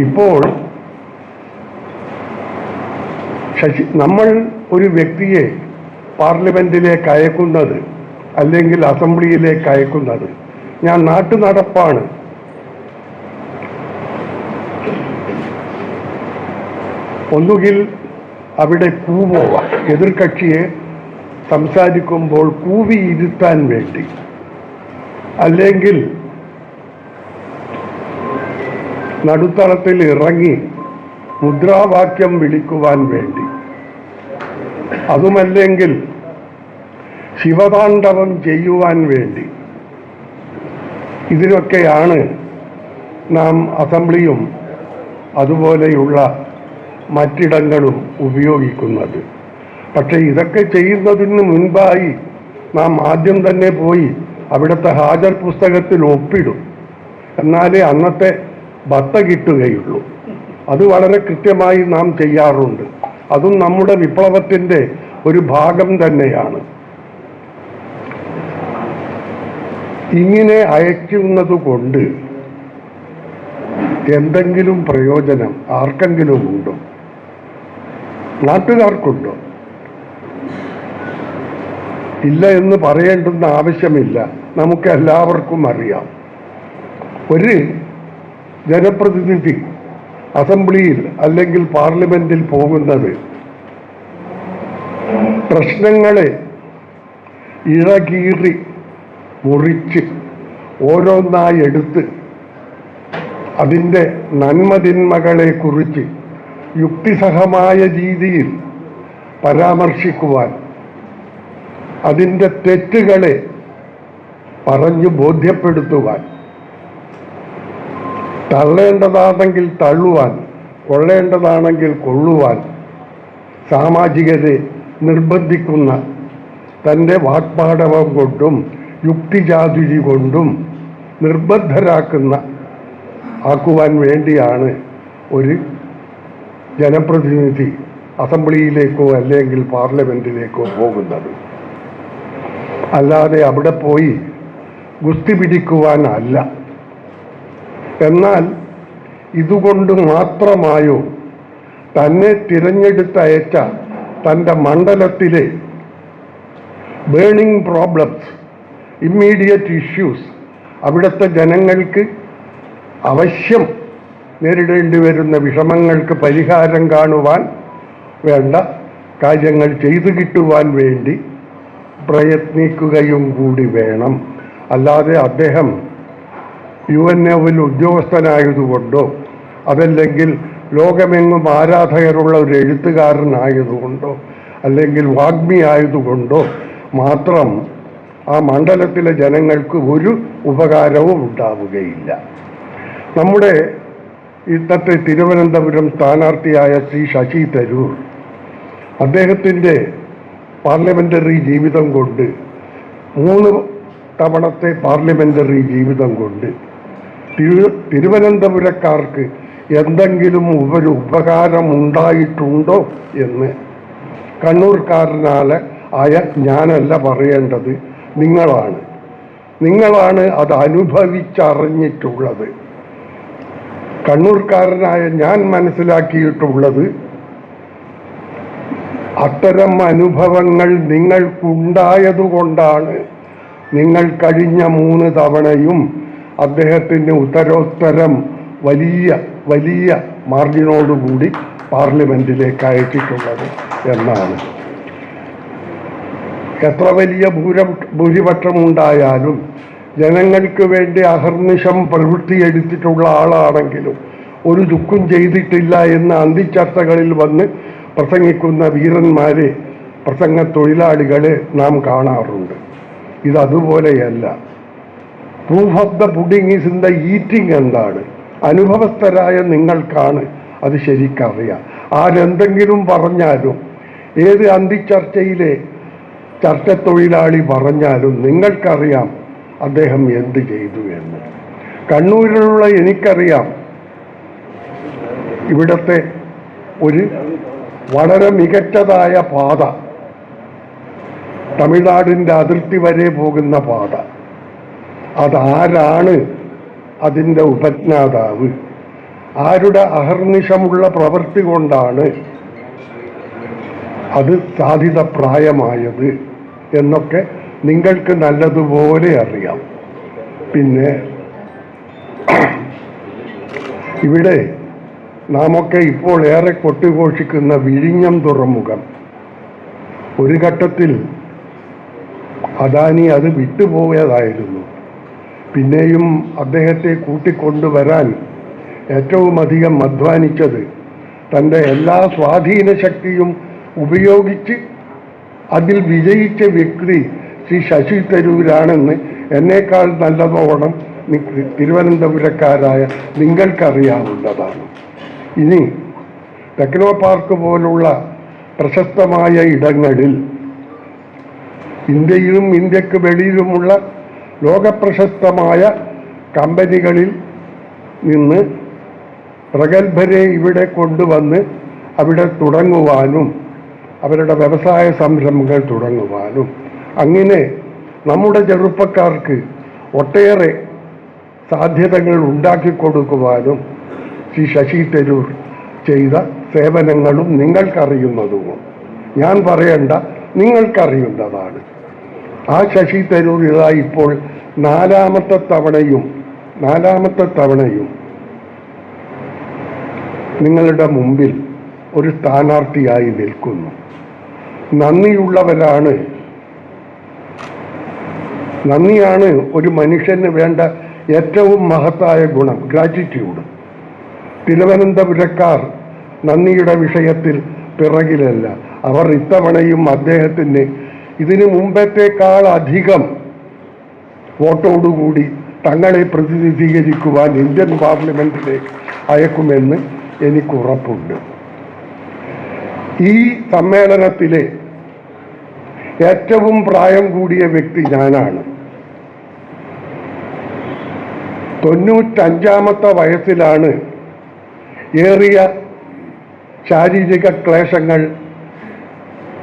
ഇപ്പോൾ നമ്മൾ ഒരു വ്യക്തിയെ പാർലമെന്റിലേക്ക് അയക്കുന്നത് അല്ലെങ്കിൽ അസംബ്ലിയിലേക്ക് അയക്കുന്നത് ഞാൻ നാട്ടു നടപ്പാണ്, ഒന്നുകിൽ അവിടെ കൂവുക, എതിർകക്ഷിയെ സംസാരിക്കുമ്പോൾ കൂവിയിരുത്താൻ വേണ്ടി, അല്ലെങ്കിൽ നടുത്തളത്തിൽ ഇറങ്ങി മുദ്രാവാക്യം വിളിക്കുവാൻ വേണ്ടി, അതുമല്ലെങ്കിൽ ശിവതാണ്ഡവം ചെയ്യുവാൻ വേണ്ടി. ഇതിനൊക്കെയാണ് നാം അസംബ്ലിയും അതുപോലെയുള്ള മറ്റിടങ്ങളും ഉപയോഗിക്കുന്നത്. പക്ഷേ ഇതൊക്കെ ചെയ്യുന്നതിന് മുൻപായി നാം ആദ്യം തന്നെ പോയി അവിടുത്തെ ഹാജർ പുസ്തകത്തിൽ ഒപ്പിടും. എന്നാലേ അന്നത്തെ ബത്ത കിട്ടുകയുള്ളൂ. അത് വളരെ കൃത്യമായി നാം ചെയ്യാറുണ്ട്. അതും നമ്മുടെ വിപ്ലവത്തിൻ്റെ ഒരു ഭാഗം തന്നെയാണ്. ഇങ്ങനെ അയക്കുന്നത് കൊണ്ട് എന്തെങ്കിലും പ്രയോജനം ആർക്കെങ്കിലും ഉണ്ടോ? നാട്ടുകാർക്കുണ്ടോ? ഇല്ല എന്ന് പറയേണ്ടുന്ന ആവശ്യമില്ല. നമുക്ക് എല്ലാവർക്കും അറിയാം, ഒരു ജനപ്രതിനിധി അസംബ്ലിയിൽ അല്ലെങ്കിൽ പാർലമെന്റിൽ പോകുന്നത് പ്രശ്നങ്ങളെ ഇഴകീറി മുറിച്ച് ഓരോന്നായി എടുത്ത് അതിൻ്റെ നന്മതിന്മകളെക്കുറിച്ച് യുക്തിസഹമായ രീതിയിൽ പരാമർശിക്കുവാൻ, അതിൻ്റെ തെറ്റുകളെ പറഞ്ഞു ബോധ്യപ്പെടുത്തുവാൻ, തള്ളേണ്ടതാണെങ്കിൽ തള്ളുവാൻ, കൊള്ളേണ്ടതാണെങ്കിൽ കൊള്ളുവാൻ സാമാജികരെ നിർബന്ധിക്കുന്ന തൻ്റെ വാക്പാടവം കൊണ്ടും യുക്തിചാതുരി കൊണ്ടും ആക്കുവാൻ വേണ്ടിയാണ് ഒരു ജനപ്രതിനിധി അസംബ്ലിയിലേക്കോ അല്ലെങ്കിൽ പാർലമെന്റിലേക്കോ പോകുന്നത്. അല്ലാതെ അവിടെ പോയി ഗുസ്തി പിടിക്കുവാനല്ല. എന്നാൽ ഇതുകൊണ്ട് മാത്രമായോ തന്നെ തിരഞ്ഞെടുത്തയച്ച തൻ്റെ മണ്ഡലത്തിലെ ബേണിംഗ് പ്രോബ്ലംസ്, ഇമ്മീഡിയറ്റ് ഇഷ്യൂസ്, അവിടുത്തെ ജനങ്ങൾക്ക് അവശ്യം നേരിടേണ്ടി വരുന്ന വിഷമങ്ങൾക്ക് പരിഹാരം കാണുവാൻ വേണ്ട കാര്യങ്ങൾ ചെയ്തു കിട്ടുവാൻ വേണ്ടി പ്രയത്നിക്കുകയും കൂടി വേണം. അല്ലാതെ അദ്ദേഹം UNOവിൽ ഉദ്യോഗസ്ഥനായതുകൊണ്ടോ അതല്ലെങ്കിൽ ലോകമെങ്ങും ആരാധകരുള്ള ഒരു എഴുത്തുകാരനായതുകൊണ്ടോ അല്ലെങ്കിൽ വാഗ്മി ആയതുകൊണ്ടോ മാത്രം ആ മണ്ഡലത്തിലെ ജനങ്ങൾക്ക് ഒരു ഉപകാരവും ഉണ്ടാവുകയില്ല. നമ്മുടെ ഇന്നത്തെ തിരുവനന്തപുരം സ്ഥാനാർത്ഥിയായ ശ്രീ ശശി തരൂർ അദ്ദേഹത്തിൻ്റെ പാർലമെൻ്ററി ജീവിതം കൊണ്ട്, 3 തവണത്തെ പാർലമെൻ്ററി ജീവിതം കൊണ്ട് തിരുവനന്തപുരക്കാർക്ക് എന്തെങ്കിലും ഒരു ഉപകാരം ഉണ്ടായിട്ടുണ്ടോ എന്ന് കണ്ണൂർക്കാരനായ ഞാനല്ല പറയേണ്ടത്, നിങ്ങളാണ് അത് അനുഭവിച്ചറിഞ്ഞിട്ടുള്ളത്. കണ്ണൂർക്കാരനായ ഞാൻ മനസ്സിലാക്കിയിട്ടുള്ളത്, അത്തരം അനുഭവങ്ങൾ നിങ്ങൾക്കുണ്ടായതുകൊണ്ടാണ് നിങ്ങൾ കഴിഞ്ഞ 3 തവണയും അദ്ദേഹത്തിന് ഉത്തരോത്തരം വലിയ മാർജിനോടുകൂടി പാർലമെന്റിലേക്ക് അയച്ചിട്ടുള്ളത് എന്നാണ്. എത്ര വലിയ ഭൂരിപക്ഷമുണ്ടായാലും ജനങ്ങൾക്ക് വേണ്ടി അഹർനിശം പ്രവൃത്തിയെടുത്തിട്ടുള്ള ആളാണെങ്കിലും ഒരു ദുഃഖം ചെയ്തിട്ടില്ല എന്ന അന്തിച്ചർച്ചകളിൽ വന്ന് പ്രസംഗിക്കുന്ന വീരന്മാരെ, പ്രസംഗ തൊഴിലാളികളെ നാം കാണാറുണ്ട്. ഇതതുപോലെയല്ല. Proof of the pudding is in the eating എന്താണ് അനുഭവസ്ഥരായ നിങ്ങൾക്കാണ് അത് ശരിക്കറിയാം. ആരെന്തെങ്കിലും പറഞ്ഞാലും, ഏത് അന്തിച്ചർച്ചയിലെ ചർച്ച തൊഴിലാളി പറഞ്ഞാലും നിങ്ങൾക്കറിയാം അദ്ദേഹം എന്ത് ചെയ്തു എന്ന്. കണ്ണൂരിലുള്ള എനിക്കറിയാം, ഇവിടുത്തെ ഒരു വളരെ മികച്ചതായ പാത, തമിഴ്നാടിൻ്റെ അതിർത്തി വരെ പോകുന്ന പാത, അതാരാണ് അതിൻ്റെ ഉപജ്ഞാതാവ്, ആരുടെ അഹർനിശമുള്ള പ്രവൃത്തി കൊണ്ടാണ് അത് സാധിതപ്രായമായത് എന്നൊക്കെ നിങ്ങൾക്ക് നല്ലതുപോലെ അറിയാം. പിന്നെ ഇവിടെ നാമൊക്കെ ഇപ്പോൾ ഏറെ കൊട്ടിഘോഷിക്കുന്ന വിഴിഞ്ഞം തുറമുഖം, ഒരു ഘട്ടത്തിൽ അദാനി അത് വിട്ടുപോയതായിരുന്നു. പിന്നെയും അദ്ദേഹത്തെ കൂട്ടിക്കൊണ്ടുവരാൻ ഏറ്റവും അധികം അധ്വാനിച്ചത് തൻ്റെ എല്ലാ സ്വാധീന ശക്തിയും ഉപയോഗിച്ച് അതിൽ വിജയിച്ച വ്യക്തി ശ്രീ ശശി തരൂരാണെന്ന് എന്നേക്കാൾ നല്ലതോണം തിരുവനന്തപുരക്കാരായ നിങ്ങൾക്കറിയാവുന്നതാണ്. ഇനി ടെക്നോ പാർക്ക് പോലുള്ള പ്രശസ്തമായ ഇടങ്ങളിൽ ഇന്ത്യയിലും ഇന്ത്യക്ക് വെളിയിലുമുള്ള ലോകപ്രശസ്തമായ കമ്പനികളിൽ നിന്ന് പ്രഗത്ഭരെ ഇവിടെ കൊണ്ടുവന്ന് അവിടെ തുടങ്ങുവാനും അവരുടെ വ്യവസായ സംരംഭങ്ങൾ തുടങ്ങുവാനും അങ്ങനെ നമ്മുടെ ചെറുപ്പക്കാർക്ക് ഒട്ടേറെ സാധ്യതകൾ ഉണ്ടാക്കിക്കൊടുക്കുവാനും ശ്രീ ശശി തരൂർ ചെയ്ത സേവനങ്ങളും നിങ്ങൾക്കറിയുന്നതും ഞാൻ പറയേണ്ട നിങ്ങൾക്കറിയുന്നതാണ്. ആ ശശി തരൂർ ഇതാ ഇപ്പോൾ നാലാമത്തെ തവണയും നിങ്ങളുടെ മുമ്പിൽ ഒരു സ്ഥാനാർത്ഥിയായി നിൽക്കുന്നു. നന്ദിയാണ് ഒരു മനുഷ്യന് വേണ്ട ഏറ്റവും മഹത്തായ ഗുണം, ഗ്രാറ്റിറ്റ്യൂഡ്. തിരുവനന്തപുരക്കാർ നന്ദിയുടെ വിഷയത്തിൽ പിറകിലല്ല. അവർ ഇത്തവണയും അദ്ദേഹത്തിന് ഇതിനു മുമ്പത്തേക്കാൾ അധികം വോട്ടോടുകൂടി തങ്ങളെ പ്രതിനിധീകരിക്കുവാൻ ഇന്ത്യൻ പാർലമെന്റിലേക്ക് അയക്കുമെന്ന് എനിക്കുറപ്പുണ്ട്. ഈ സമ്മേളനത്തിലെ ഏറ്റവും പ്രായം കൂടിയ വ്യക്തി ഞാനാണ്. 95ാമത്തെ വയസ്സിലാണ് ഏറിയ ശാരീരിക ക്ലേശങ്ങൾ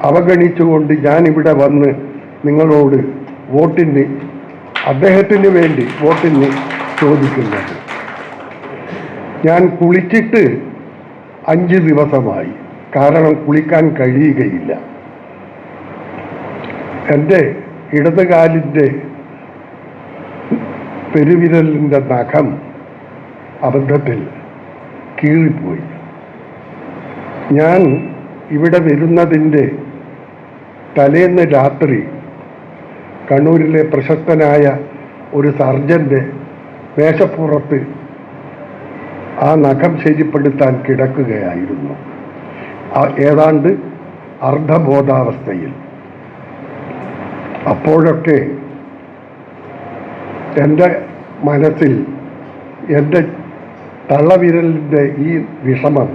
അവഗണിച്ചുകൊണ്ട് ഞാനിവിടെ വന്ന് നിങ്ങളോട് അദ്ദേഹത്തിന് വേണ്ടി വോട്ടിന് ചോദിക്കുന്നത്. ഞാൻ കുളിച്ചിട്ട് 5 ദിവസമായി. കാരണം കുളിക്കാൻ കഴിയുകയില്ല. എൻ്റെ ഇടതുകാലിൻ്റെ പെരുവിരലിൻ്റെ നഖം അബദ്ധത്തിൽ കീറിപ്പോയി. ഞാൻ ഇവിടെ വരുന്നതിൻ്റെ തലേന്ന് രാത്രി കണ്ണൂരിലെ പ്രശസ്തനായ ഒരു സർജൻ്റെ മേശപ്പുറത്ത് ആ നഖം ശരിപ്പെടുത്താൻ കിടക്കുകയായിരുന്നു, ഏതാണ്ട് അർദ്ധബോധാവസ്ഥയിൽ. അപ്പോഴൊക്കെ എൻ്റെ മനസ്സിൽ എൻ്റെ തള്ളവിരലിൻ്റെ ഈ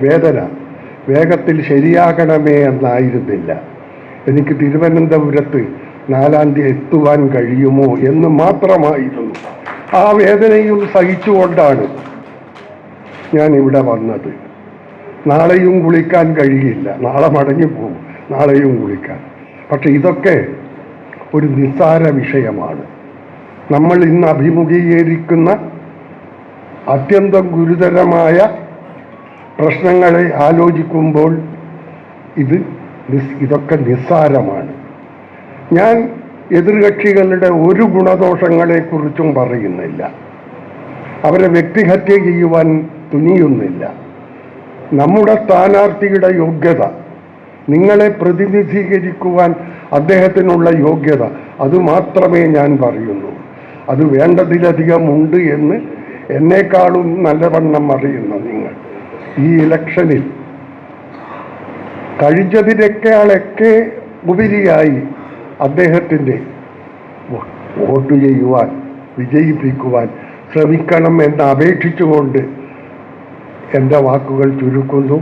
വേദന വേഗത്തിൽ ശരിയാകണമേ എന്നായിരുന്നില്ല. എനിക്ക് തിരുവനന്തപുരത്ത് 4-ാം തീയതി എത്തുവാൻ കഴിയുമോ എന്ന് മാത്രമായിരുന്നു. ആ വേദനയും സഹിച്ചുകൊണ്ടാണ് ഞാൻ ഇവിടെ വന്നത്. നാളെയും കുളിക്കാൻ കഴിയില്ല, നാളെ മടങ്ങിപ്പോകും, നാളെയും കുളിക്കാൻ. പക്ഷെ ഇതൊക്കെ ഒരു നിസ്സാര വിഷയമാണ്. നമ്മൾ ഇന്ന് അഭിമുഖീകരിക്കുന്ന അത്യന്തം ഗുരുതരമായ പ്രശ്നങ്ങളെ ആലോചിക്കുമ്പോൾ ഇതൊക്കെ നിസ്സാരമാണ്. ഞാൻ എതിർകക്ഷികളുടെ ഒരു ഗുണദോഷങ്ങളെക്കുറിച്ചും പറയുന്നില്ല, അവരെ വ്യക്തിഹത്യ ചെയ്യുവാൻ തുനിയുന്നില്ല. നമ്മുടെ സ്ഥാനാർത്ഥിയുടെ യോഗ്യത, നിങ്ങളെ പ്രതിനിധീകരിക്കുവാൻ അദ്ദേഹത്തിനുള്ള യോഗ്യത, അത് മാത്രമേ ഞാൻ പറയുന്നു. അത് വേണ്ടതിലധികം ഉണ്ട് എന്ന് എന്നെക്കാളും നല്ലവണ്ണം അറിയുന്ന നിങ്ങൾ ഈ ഇലക്ഷനിൽ കഴിച്ചതിനേക്കാളൊക്കെ ഉപരിയായി അദ്ദേഹത്തിൻ്റെ വോട്ട് ചെയ്യുവാൻ, വിജയിപ്പിക്കുവാൻ ശ്രമിക്കണം എന്ന് അപേക്ഷിച്ചുകൊണ്ട് എൻ്റെ വാക്കുകൾ ചുരുക്കുന്നു.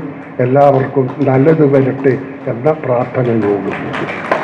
എല്ലാവർക്കും നല്ലത് വരട്ടെ എന്ന പ്രാർത്ഥനയോടുകൂടി.